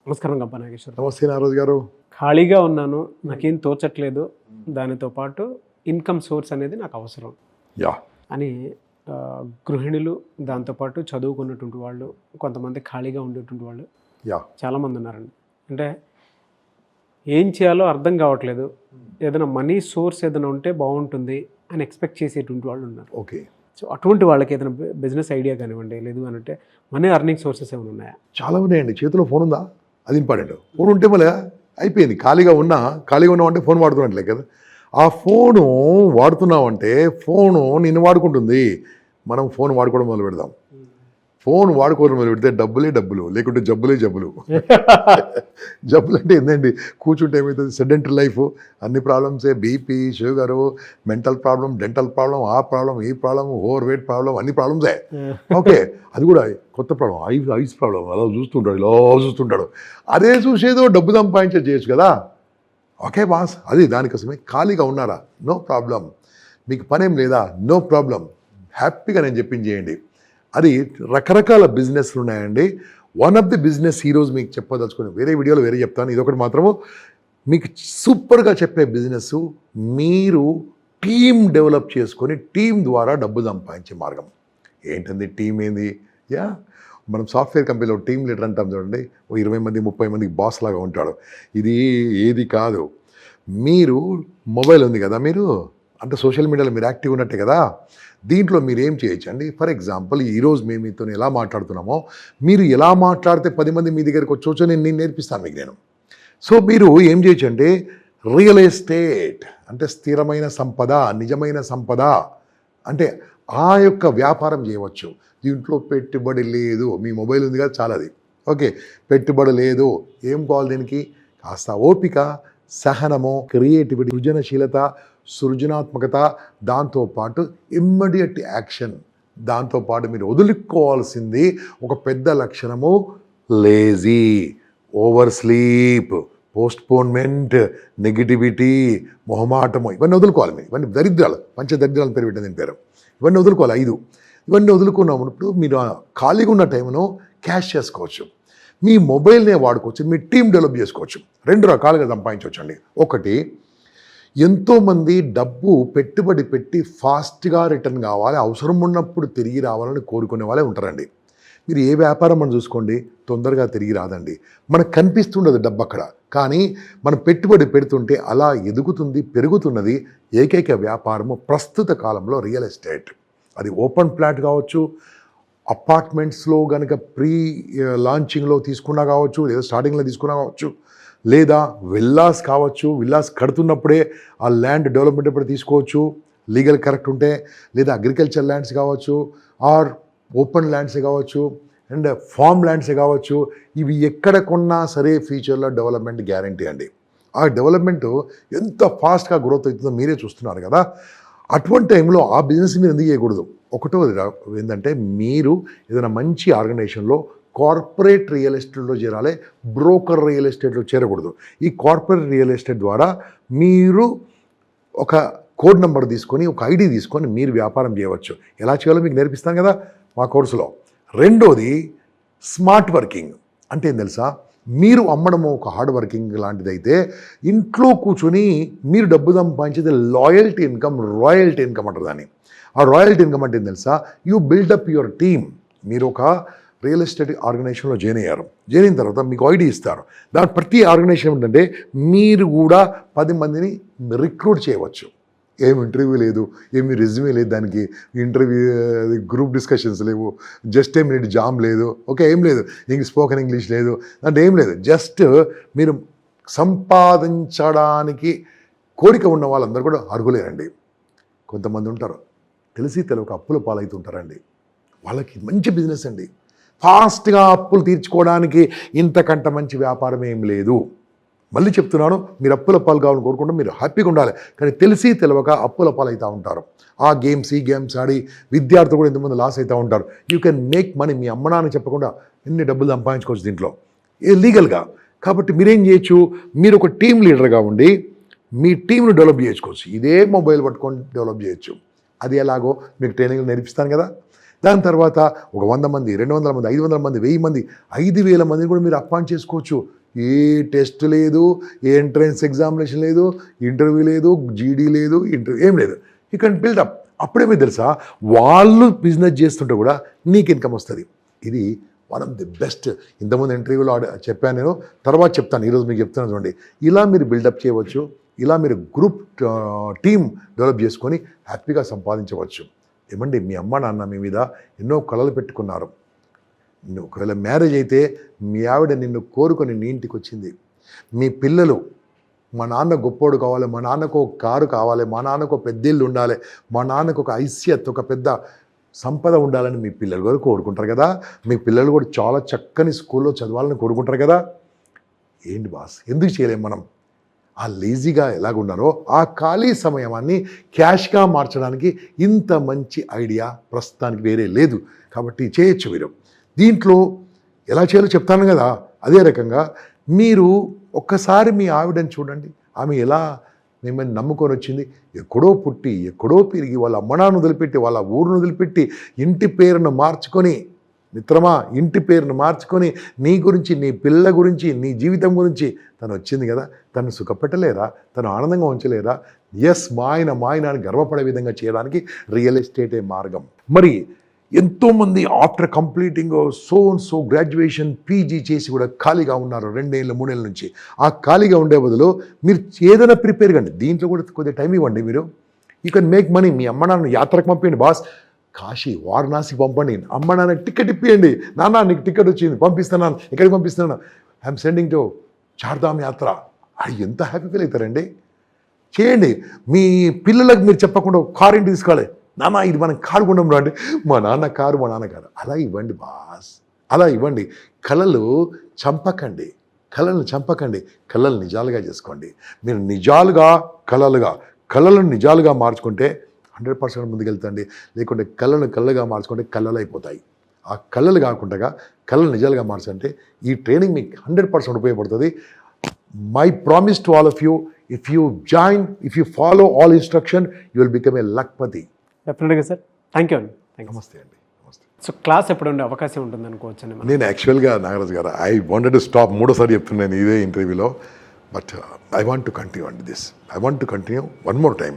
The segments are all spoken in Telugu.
నమస్కారం గంపా నాగేశ్వర్. నమస్తే నారోజు గారు. ఖాళీగా ఉన్నాను, నాకేం తోచట్లేదు, దానితో పాటు ఇన్కమ్ సోర్స్ అనేది నాకు అవసరం అని గృహిణులు, దాంతోపాటు చదువుకున్నటువంటి వాళ్ళు, కొంతమంది ఖాళీగా ఉండేటువంటి వాళ్ళు చాలామంది ఉన్నారండి. అంటే ఏం చేయాలో అర్థం కావట్లేదు, ఏదైనా మనీ సోర్స్ ఏదైనా ఉంటే బాగుంటుంది అని ఎక్స్పెక్ట్ చేసేటువంటి వాళ్ళు ఉన్నారు. ఓకే, సో అటువంటి వాళ్ళకి ఏదైనా బిజినెస్ ఐడియా కానివ్వండి, లేదు అని అంటే మనీ అర్నింగ్ సోర్సెస్ ఏమైనా ఉన్నాయా? చాలా ఉన్నాయండి. చేతిలో ఫోన్ ఉందా? అది ఇంపార్టెంట్. ఫోన్ ఉంటే మళ్ళీ అయిపోయింది. ఖాళీగా ఉన్నామంటే ఫోన్ వాడుతున్నట్లే కదా. ఆ ఫోను వాడుతున్నామంటే ఫోను నిన్ను వాడుకుంటుంది. మనం ఫోన్ వాడుకోవడం మొదలు పెడదాం. ఫోన్ వాడుకోవడం మొదలు పెడితే డబ్బులు, లేకుంటే జబ్బులే జబ్బులు. జబ్బులు అంటే ఏంటండి? కూర్చుంటే ఏమవుతుంది? సెడెంటరీ లైఫ్, అన్ని ప్రాబ్లమ్సే, BP, sugar, mental problem, dental problem, ఆ ప్రాబ్లం, ఈ ప్రాబ్లం, ఓవర్ వెయిట్ ప్రాబ్లం, అన్ని ప్రాబ్లమ్సే. ఓకే, అది కూడా కొత్త ప్రాబ్లం, ఐస్ ప్రాబ్లం. అలా చూస్తుంటాడు. అదే చూసేదో డబ్బు సంపాదించే చేయొచ్చు కదా. ఓకే బాస్, అది దానికోసమే. ఖాళీగా ఉన్నారా? No problem. మీకు పనేం లేదా? No problem. హ్యాపీగా నేను చెప్పింది చేయండి. అది రకరకాల బిజినెస్లు ఉన్నాయండి. వన్ ఆఫ్ ది బిజినెస్ ఈరోజు మీకు చెప్పదలుచుకుని, వేరే వీడియోలో వేరే చెప్తాను, ఇదొకటి మాత్రము మీకు సూపర్గా చెప్పే బిజినెస్. మీరు టీం డెవలప్ చేసుకొని టీం ద్వారా డబ్బు సంపాదించే మార్గం. ఏంటండి టీం? ఏంది? మనం సాఫ్ట్వేర్ కంపెనీలో టీం లీడర్ అంటాం చూడండి. 20 మంది 30 మందికి బాస్ లాగా ఉంటాడు. ఇది ఏది కాదు. మీరు మొబైల్ ఉంది కదా, మీరు అంటే సోషల్ మీడియాలో మీరు యాక్టివ్ ఉన్నట్టే కదా. దీంట్లో మీరు ఏం చేయొచ్చు అండి? ఫర్ ఎగ్జాంపుల్, ఈరోజు మేము మీతో ఎలా మాట్లాడుతున్నామో, మీరు ఎలా మాట్లాడితే 10 మంది మీ దగ్గరికి వచ్చి నేను నేర్పిస్తాను మీకు నేను. సో మీరు ఏం చేయొచ్చు అంటే, రియల్ ఎస్టేట్ అంటే స్థిరమైన సంపద, నిజమైన సంపద అంటే ఆ యొక్క వ్యాపారం చేయవచ్చు. దీంట్లో పెట్టుబడి లేదు. మీ మొబైల్ ఉంది కదా, చాలా అది. ఓకే, పెట్టుబడి లేదు. ఏం కావాలి దీనికి? కాస్త ఓపిక, సహనము, క్రియేటివిటీ, సృజనశీలత, సృజనాత్మకత, దాంతోపాటు ఇమ్మీడియట్ యాక్షన్. దాంతోపాటు మీరు వదులుకోవాల్సింది ఒక పెద్ద లక్షణము, lazy, over sleep, postponement, negativity, మొహమాటము, ఇవన్నీ వదులుకోవాలి. మీరు ఇవన్నీ దరిద్రాలు, పంచదరిద్రాలు పేరు పెట్టింది దీని పేరు. ఇవన్నీ వదులుకోవాలి. 5 ఇవన్నీ వదులుకున్నప్పుడు మీరు ఖాళీగా ఉన్న టైంను క్యాష్ చేసుకోవచ్చు. మీ మొబైల్నే వాడుకోవచ్చు. మీ టీం డెవలప్ చేసుకోవచ్చు. 2 రకాలుగా సంపాదించవచ్చు అండి. ఒకటి, ఎంతోమంది డబ్బు పెట్టుబడి పెట్టి ఫాస్ట్గా రిటర్న్ కావాలి, అవసరం ఉన్నప్పుడు తిరిగి రావాలని కోరుకునే వాళ్ళే ఉంటారండి. మీరు ఏ వ్యాపారం మనం చూసుకోండి, తొందరగా తిరిగి రాదండి. మనకు కనిపిస్తుండదు డబ్బు అక్కడ, కానీ మనం పెట్టుబడి పెడుతుంటే అలా ఎదుగుతుంది, పెరుగుతున్నది. ఏకైక వ్యాపారము ప్రస్తుత కాలంలో రియల్ ఎస్టేట్. అది ఓపెన్ ప్లాట్ కావచ్చు, అపార్ట్మెంట్స్లో కనుక ప్రీ లాంచింగ్లో తీసుకున్నా కావచ్చు, లేదా స్టార్టింగ్లో తీసుకున్నా కావచ్చు, లేదా విల్లాస్ కావచ్చు. విల్లాస్ కడుతున్నప్పుడే ఆ ల్యాండ్ డెవలప్మెంట్ ఎప్పుడు తీసుకోవచ్చు, లీగల్ కరెక్ట్ ఉంటే. లేదా అగ్రికల్చర్ ల్యాండ్స్ కావచ్చు, ఆర్ ఓపెన్ ల్యాండ్సే కావచ్చు, అండ్ ఫార్మ్ ల్యాండ్సే కావచ్చు. ఇవి ఎక్కడ కొన్నా సరే ఫ్యూచర్లో డెవలప్మెంట్ గ్యారంటీ అండి. ఆ డెవలప్మెంట్ ఎంత ఫాస్ట్గా గ్రోత్ అవుతుందో మీరే చూస్తున్నారు కదా. అటువంటి టైంలో ఆ బిజినెస్ మీరు ఎందుకు చేయకూడదు? ఒకటోది ఏంటంటే, మీరు ఏదైనా మంచి ఆర్గనైజేషన్లో కార్పొరేట్ రియల్ ఎస్టేట్లో చేరాలి, బ్రోకర్ రియల్ ఎస్టేట్లో చేరకూడదు. ఈ కార్పొరేట్ రియల్ ఎస్టేట్ ద్వారా మీరు ఒక కోడ్ నెంబర్ తీసుకొని, ఒక ఐడి తీసుకొని మీరు వ్యాపారం చేయవచ్చు. ఎలా చేయాలో మీకు నేర్పిస్తాను కదా మా కోర్సులో. రెండోది, స్మార్ట్ వర్కింగ్. అంటే ఏం తెలుసా? మీరు అమ్మడము ఒక హార్డ్ వర్కింగ్ లాంటిదైతే, ఇంట్లో కూర్చొని మీరు డబ్బు సంపాదించేది రాయల్టీ ఇన్కమ్ అంటారు దాన్ని. ఆ రాయల్టీ ఇన్కమ్ అంటే ఏం తెలుసా? You build up your team. మీరు ఒక రియల్ ఎస్టేట్ ఆర్గనైజేషన్లో జాయిన్ అయిన తర్వాత మీకు ఐడి ఇస్తారు. దాని ప్రతి ఆర్గనైజేషన్ ఏంటంటే, మీరు కూడా 10 మందిని రిక్రూట్ చేయవచ్చు. ఏమి ఇంటర్వ్యూ లేదు, ఏమి రెజ్యూమే లేదు, దానికి ఇంటర్వ్యూ గ్రూప్ డిస్కషన్స్ లేవు, జస్ట్ మినిట్ జామ్ లేదు, ఓకే, ఏం లేదు, స్పోకెన్ ఇంగ్లీష్ లేదు, అంటే ఏం లేదు. జస్ట్ మీరు సంపాదించడానికి కోరిక ఉన్న వాళ్ళందరూ కూడా అర్హులేరండి. కొంతమంది ఉంటారు తెలిసి తెలియక అప్పుల పాలవుతుంటారండి. వాళ్ళకి మంచి బిజినెస్ అండి. ఫాస్ట్గా అప్పులు తీర్చుకోవడానికి ఇంతకంటే మంచి వ్యాపారం ఏం లేదు. మళ్ళీ చెప్తున్నాను, మీరు అప్పుల పాలు కావాలని కోరుకుంటే మీరు హ్యాపీగా ఉండాలి. కానీ తెలిసి తెలియక అప్పుల పాలు అవుతూ ఉంటారు. ఆ గేమ్స్ ఈ గేమ్స్ ఆడి విద్యార్థులు కూడా ఎంతమంది లాస్ అవుతూ ఉంటారు. You can make money. మీ అమ్మ నాన్న చెప్పకుండా ఎన్ని డబ్బులు సంపాదించుకోవచ్చు దీంట్లో లీగల్గా. కాబట్టి మీరేం చేయొచ్చు? మీరు ఒక టీం లీడర్గా ఉండి మీ టీంను డెవలప్ చేసుకోవచ్చు. ఇదే మొబైల్ పట్టుకొని డెవలప్ చేయొచ్చు. అది ఎలాగో మీకు ట్రైనింగ్లో నేర్పిస్తాను కదా. దాని తర్వాత ఒక 100 మంది 200 మంది 500 మంది 1000 మంది 5000 మందిని కూడా మీరు అపాయింట్ చేసుకోవచ్చు. ఏ టెస్ట్ లేదు, ఏ ఎంట్రన్స్ ఎగ్జామినేషన్ లేదు, ఇంటర్వ్యూ లేదు, జీడీ లేదు, ఏం లేదు. You can buildup. అప్పుడేమీ తెలుసా, వాళ్ళు బిజినెస్ చేస్తుంటే కూడా నీకు ఇన్కమ్ వస్తుంది. ఇది వన్ ఆఫ్ ది బెస్ట్. ఇంతకుముందు ఇంటర్వ్యూలో చెప్పాను నేను, తర్వాత చెప్తాను, ఈరోజు మీకు చెప్తాను చూడండి. ఇలా మీరు బిల్డప్ చేయవచ్చు, ఇలా మీరు గ్రూప్ టీమ్ డెవలప్ చేసుకొని హ్యాపీగా సంపాదించవచ్చు. ఏమండి, మీ అమ్మ నాన్న మీ మీద ఎన్నో కళలు పెట్టుకున్నారు. ఒకవేళ మ్యారేజ్ అయితే మీ ఆవిడ నిన్ను కోరుకొని నీ ఇంటికి వచ్చింది. మీ పిల్లలు, మా నాన్న గొప్పోడు కావాలి, మా నాన్నకు ఒక కారు కావాలి, మా నాన్నకు ఒక పెద్ద ఇల్లు ఉండాలి, మా నాన్నకు ఒక ఐశ్యత్, ఒక పెద్ద సంపద ఉండాలని మీ పిల్లలు కూడా కోరుకుంటారు కదా. మీ పిల్లలు కూడా చాలా చక్కని స్కూల్లో చదవాలని కోరుకుంటారు కదా. ఏంటి బాస్, ఎందుకు చేయలేం మనం? ఆ లేజీగా ఎలాగున్నారో ఆ ఖాళీ సమయాన్ని క్యాష్గా మార్చడానికి ఇంత మంచి ఐడియా ప్రస్తుతానికి వేరే లేదు. కాబట్టి చేయొచ్చు మీరు. దీంట్లో ఎలా చేయాలో చెప్తాను కదా. అదే రకంగా మీరు ఒక్కసారి మీ ఆవిడని చూడండి. ఆమె ఎలా మిమ్మల్ని నమ్ముకొని వచ్చింది. ఎక్కడో పుట్టి ఎక్కడో పెరిగి వాళ్ళ అమ్మనాన్ని వదిలిపెట్టి వాళ్ళ ఊరును వదిలిపెట్టి ఇంటి పేరును మార్చుకొని, మిత్రమా, ఇంటి పేరును మార్చుకొని నీ గురించి, నీ పిల్ల గురించి, నీ జీవితం గురించి తను వచ్చింది కదా. తను సుఖపెట్టలేరా? తను ఆనందంగా ఉంచలేరా? ఎస్, మా ఆయన అని గర్వపడే విధంగా చేయడానికి రియల్ ఎస్టేటే మార్గం. మరి ఎంతోమంది after completing so graduation PG చేసి కూడా ఖాళీగా ఉన్నారు 2 ఏళ్ళు 3 ఏళ్ళ నుంచి. ఆ ఖాళీగా ఉండే బదులు మీరు ఏదైనా ప్రిపేర్ కండి. దీంట్లో కూడా కొద్దిగా టైం ఇవ్వండి. మీరు యూ కెన్ మేక్ మనీ. మీ అమ్మ నాన్న యాత్రకు పంపించండి బాస్, కాశీ వారణాసి పంపండి. అమ్మ నాన్న టికెట్ ఇప్పియండి. నాన్న నీకు టికెట్ వచ్చింది, పంపిస్తున్నాను. ఎక్కడికి పంపిస్తున్నాను? ఐఎమ్ సెండింగ్ టు చార్ధామ్ యాత్ర. అది ఎంత హ్యాపీ ఫీల్ అవుతారండి. చేయండి. మీ పిల్లలకు మీరు చెప్పకుండా కారు ఇంటికి తీసుకోవాలి. నాన్న ఇది మనం కారు కొండం రండి, మా నాన్న కారు, మా నాన్న కారు. అలా ఇవ్వండి బాస్, అలా ఇవ్వండి. కళలు చంపకండి, కళలు నిజాలుగా చేసుకోండి. మీరు నిజాలుగా కళలను నిజాలుగా మార్చుకుంటే 100% ముందుకెళ్తండి. లేకుంటే కళ్ళగా మార్చుకుంటే కళలు అయిపోతాయి. ఆ కళలు కాకుండా కళలు నిజాలుగా మార్చంటే ఈ ట్రైనింగ్ మీకు 100% ఉపయోగపడుతుంది. My promise to all of you, if you join, if you follow all instruction, you will become a Lakhpati. డెఫినెట్గా సార్. థ్యాంక్ యూ అండి. నమస్తే అండి. నమస్తే. సో క్లాస్ ఎప్పుడు ఉండే అవకాశం ఉంటుంది అనుకోవచ్చు? నేను యాక్చువల్గా Nagaraj garu, I wanted to stop, 3సారి చెప్తున్నాను ఇదే ఇంటర్వ్యూలో, but I want to continue అండి this. I want to continue one more time.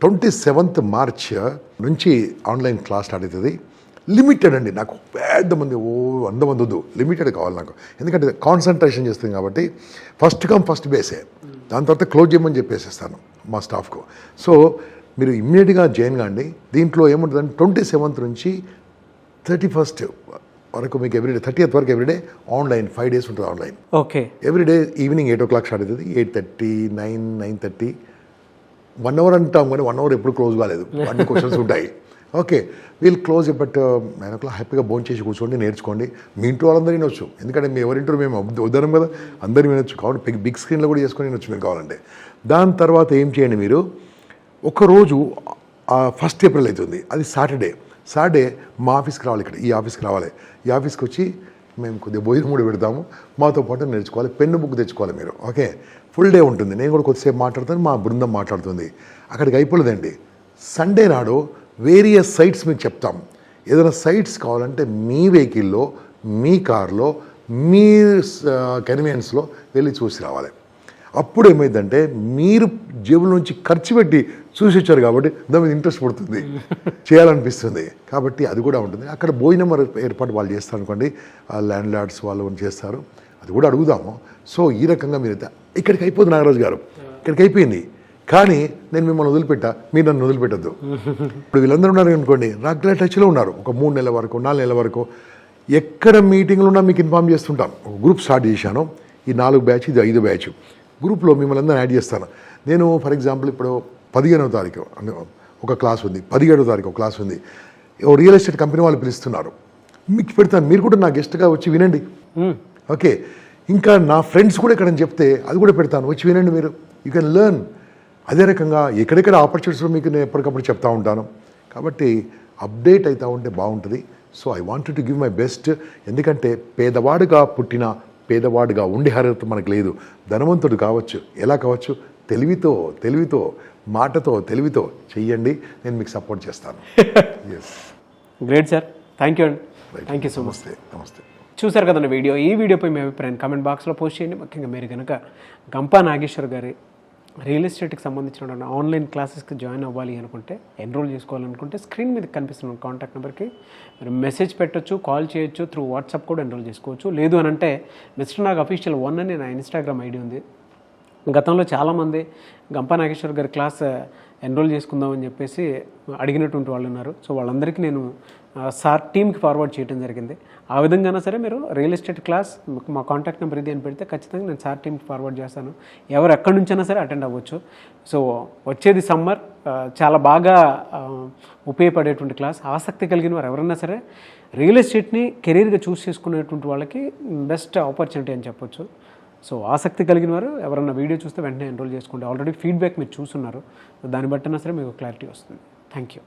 27th March నుంచి ఆన్లైన్ క్లాస్ స్టార్ట్ అవుతుంది. లిమిటెడ్ అండి. నాకు పెద్ద మంది 100 మంది వద్దు, లిమిటెడ్ కావాలి నాకు. ఎందుకంటే కాన్సన్ట్రేషన్ చేస్తుంది కాబట్టి ఫస్ట్ కమ్ ఫస్ట్ బేసే. దాని తర్వాత క్లోజ్ చేయమని చెప్పేసేస్తాను మా స్టాఫ్కు. సో మీరు ఇమ్మీడియట్గా జాయిన్ కాండి. దీంట్లో ఏముంటుందంటే 27th నుంచి 31st వరకు మీకు ఎవ్రీడే, 30th వరకు ఎవ్రీడే ఆన్లైన్, 5 days ఉంటుంది online. Okay. Everyday evening 8 o'clock start అవుతుంది. 8:30, 9, 9:30. 1 hour అంటాం కానీ 1 hour ఎప్పుడు క్లోజ్ కాలేదు. అన్ని క్వశ్చన్స్ ఉంటాయి. ఓకే, వీళ్ళు క్లోజ్. బట్ 9 o'clock హ్యాపీగా భోజనం చేసి కూర్చోండి, నేర్చుకోండి. మీ ఇంట్లో వాళ్ళందరూ వినొచ్చు. ఎందుకంటే మీ ఎవరింటారు, మేము వద్దరం కదా, అందరూ వినొచ్చు. కాబట్టి బిగ్ స్క్రీన్లో కూడా చేసుకొని వినొచ్చు మీరు కావాలంటే. దాని తర్వాత ఏం చేయండి, మీరు ఒకరోజు 1st April అవుతుంది, అది సాటర్డే మా ఆఫీస్కి రావాలి. ఇక్కడ ఈ ఆఫీస్కి రావాలి. ఈ ఆఫీస్కి వచ్చి మేము కొద్దిగా భోజనం కూడా పెడతాము. మాతో పాటు నేర్చుకోవాలి. పెన్ను బుక్ తెచ్చుకోవాలి మీరు. ఓకే, ఫుల్ డే ఉంటుంది. నేను కూడా కొద్దిసేపు మాట్లాడతాను, మా బృందం మాట్లాడుతుంది. అక్కడికి అయిపోలేదండి. సండే నాడు వేరియస్ సైట్స్ మీకు చెప్తాం. ఏదైనా సైట్స్ కావాలంటే మీ వెహికల్లో, మీ కార్లో, మీ కన్వీనియన్స్లో వెళ్ళి చూసి రావాలి. అప్పుడు ఏమైందంటే మీరు జేబుల నుంచి ఖర్చు పెట్టి చూసి వచ్చారు కాబట్టి దాని మీద ఇంట్రెస్ట్ పడుతుంది, చేయాలనిపిస్తుంది. కాబట్టి అది కూడా ఉంటుంది. అక్కడ భోజనం ఏర్పాటు వాళ్ళు చేస్తారు అనుకోండి, ల్యాండ్ లార్డ్స్ వాళ్ళు చేస్తారు, అది కూడా అడుగుదాము. సో ఈ రకంగా మీరు ఇక్కడికి అయిపోతుంది నాగరాజు గారు, ఇక్కడికి అయిపోయింది. కానీ నేను మిమ్మల్ని వదిలిపెట్టా, మీరు నన్ను వదిలిపెట్టద్దు. ఇప్పుడు వీళ్ళందరూ ఉన్నారు అనుకోండి, రెగ్యులర్ టచ్లో ఉన్నారు. ఒక 3 నెలల వరకు, 4 నెలల వరకు ఎక్కడ మీటింగ్లు ఉన్నా మీకు ఇన్ఫార్మ్ చేస్తుంటాం. ఒక గ్రూప్ స్టార్ట్ చేశాను. ఈ 4 బ్యాచ్, ఇది 5వ బ్యాచ్. గ్రూప్లో మిమ్మల్ని అందరూ యాడ్ చేస్తాను. నేను ఫర్ ఎగ్జాంపుల్ ఇప్పుడు 15వ తారీఖు ఒక క్లాస్ ఉంది, 17వ తారీఖు ఒక క్లాస్ ఉంది. రియల్ ఎస్టేట్ కంపెనీ వాళ్ళు పిలుస్తున్నారు, మీకు పెడతాను. మీరు కూడా నా గెస్ట్గా వచ్చి వినండి. ఓకే, ఇంకా నా ఫ్రెండ్స్ కూడా ఇక్కడ చెప్తే అది కూడా పెడతాను, వచ్చి వినండి మీరు. You can learn. అదే రకంగా ఎక్కడెక్కడ ఆపర్చునిటీస్లో మీకు నేను ఎప్పటికప్పుడు చెప్తూ ఉంటాను. కాబట్టి అప్డేట్ అవుతూ ఉంటే బాగుంటుంది. So I wanted to give my best. ఎందుకంటే పేదవాడుగా పుట్టిన, పేదవాడుగా ఉండే అర్హత మనకు లేదు. ధనవంతుడు కావచ్చు, ఎలా కావచ్చు? తెలివితో మాటతో తెలివితో చెయ్యండి, నేను మీకు సపోర్ట్ చేస్తాను. Great sir. థ్యాంక్ యూ అండి, థ్యాంక్ యూ సో మచ్. నమస్తే. చూసారు కదండి వీడియో. ఈ వీడియోపై మీ అభిప్రాయం కామెంట్ బాక్స్లో పోస్ట్ చేయండి. ముఖ్యంగా మీరు కనుక గంపా నాగేశ్వర్ గారి రియల్ ఎస్టేట్కి సంబంధించిన ఆన్లైన్ క్లాసెస్కి జాయిన్ అవ్వాలి అనుకుంటే, ఎన్రోల్ చేసుకోవాలనుకుంటే స్క్రీన్ మీద కనిపిస్తున్న కాంటాక్ట్ నెంబర్కి మీరు మెసేజ్ పెట్టొచ్చు, కాల్ చేయొచ్చు, త్రూ వాట్సాప్ కూడా ఎన్రోల్ చేసుకోవచ్చు. లేదు అని అంటే మిస్టర్ నాగ్ అఫీషియల్ 1 అని నా ఇన్స్టాగ్రామ్ ఐడి ఉంది. గతంలో చాలామంది గంపా నాగేశ్వర్ గారి క్లాస్ ఎన్రోల్ చేసుకుందామని చెప్పేసి అడిగినటువంటి వాళ్ళు ఉన్నారు. సో వాళ్ళందరికీ నేను సార్ టీమ్కి ఫార్వర్డ్ చేయడం జరిగింది. ఆ విధంగానే సరే మీరు రియల్ ఎస్టేట్ క్లాస్ మా కాంటాక్ట్ నెంబర్ ఇది అని పెడితే ఖచ్చితంగా నేను సార్ టీమ్కి ఫార్వర్డ్ చేస్తాను. ఎవరు ఎక్కడి నుంచైనా సరే అటెండ్ అవ్వచ్చు. సో వచ్చేది సమ్మర్, చాలా బాగా ఉపయోగపడేటువంటి క్లాస్. ఆసక్తి కలిగిన వారు ఎవరైనా సరే రియల్ ఎస్టేట్ని కెరీర్గా చూస్ చేసుకునేటువంటి వాళ్ళకి బెస్ట్ ఆపర్చునిటీ అని చెప్పొచ్చు. సో ఆసక్తి కలిగిన వారు ఎవరన్నా వీడియో చూస్తే వెంటనే ఎన్రోల్ చేసుకోండి. ఆల్రెడీ ఫీడ్బ్యాక్ మీరు చూస్తున్నారు, దాన్ని బట్టినా సరే మీకు క్లారిటీ వస్తుంది. Thank you.